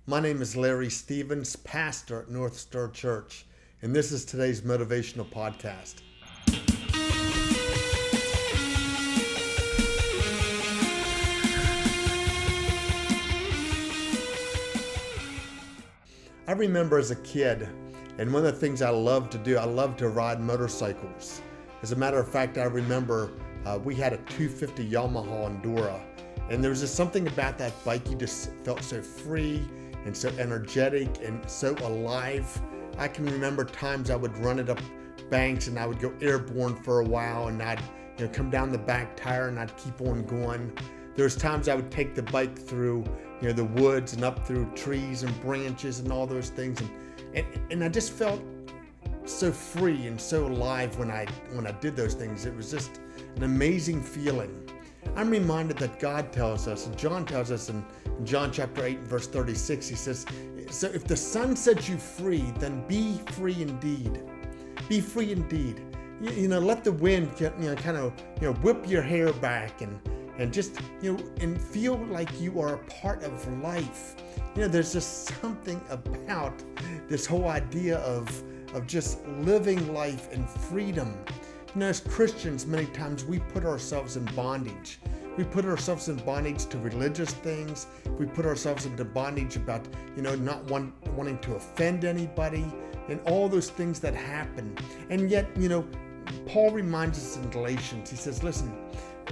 My name is Larry Stevens, pastor at North Star Church, and this is today's motivational podcast. I remember as a kid, and one of the things I loved to do, I loved to ride motorcycles. As a matter of fact, I remember we had a 250 Yamaha Endura, and there was just something about that bike, you just felt so free and so energetic and so alive. I can remember times I would run it up banks and I would go airborne for a while, and I'd come down the back tire and I'd keep on going. There's times I would take the bike through the woods and up through trees and branches and all those things, and I just felt so free and so alive when I did those things. It was just an amazing feeling. I'm reminded that God tells us, and John tells us in John chapter 8 verse 36, he says, so if the Son sets you free, then be free indeed. Be free indeed. Let the wind kind of whip your hair back and just and feel like you are a part of life. There's just something about this whole idea of just living life in freedom. As Christians, many times we put ourselves in bondage. We put ourselves in bondage to religious things. We put ourselves into bondage about, not wanting to offend anybody and all those things that happen. And yet, Paul reminds us in Galatians, he says, listen,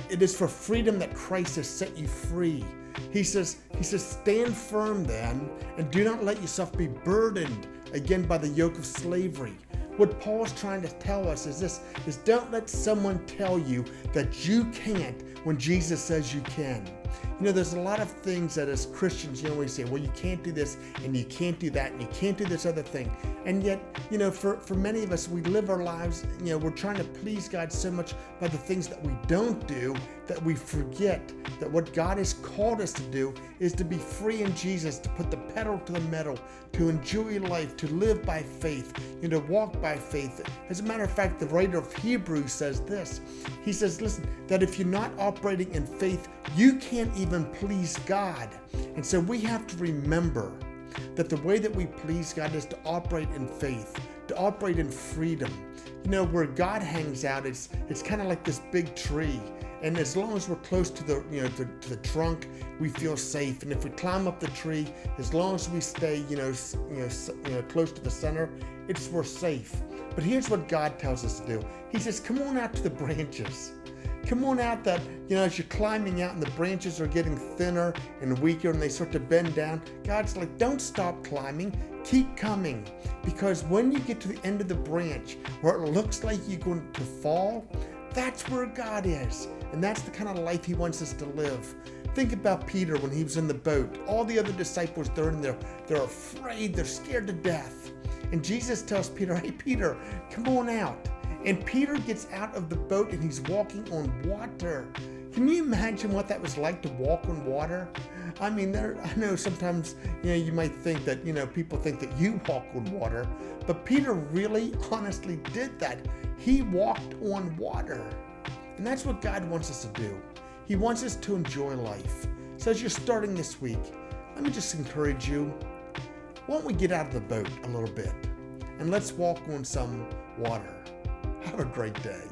it is for freedom that Christ has set you free. He says, stand firm then, and do not let yourself be burdened again by the yoke of slavery. What Paul's trying to tell us is this, is don't let someone tell you that you can't when Jesus says you can. There's a lot of things that as Christians, we say, well, you can't do this and you can't do that and you can't do this other thing. And yet, for many of us, we live our lives, we're trying to please God so much by the things that we don't do that we forget that what God has called us to do is to be free in Jesus, to put the pedal to the metal, to enjoy life, to live by faith, to walk by faith. As a matter of fact, the writer of Hebrews says this. He says, listen, that if you're not operating in faith, you can't even please God. And so we have to remember that the way that we please God is to operate in faith, to operate in freedom. Where God hangs out, it's kind of like this big tree. And as long as we're close to the to the trunk, we feel safe. And if we climb up the tree, as long as we stay close to the center, we're safe. But here's what God tells us to do. He says, come on out to the branches. Come on out that, as you're climbing out and the branches are getting thinner and weaker and they start to bend down, God's like, don't stop climbing, keep coming. Because when you get to the end of the branch where it looks like you're going to fall, that's where God is. And that's the kind of life he wants us to live. Think about Peter when he was in the boat. All the other disciples, they're in there, they're afraid, they're scared to death. And Jesus tells Peter, hey, Peter, come on out. And Peter gets out of the boat and he's walking on water. Can you imagine what that was like to walk on water? I know sometimes, you might think that, people think that you walk on water, but Peter really honestly did that. He walked on water. And that's what God wants us to do. He wants us to enjoy life. So as you're starting this week, let me just encourage you. Why don't we get out of the boat a little bit and let's walk on some water. Have a great day.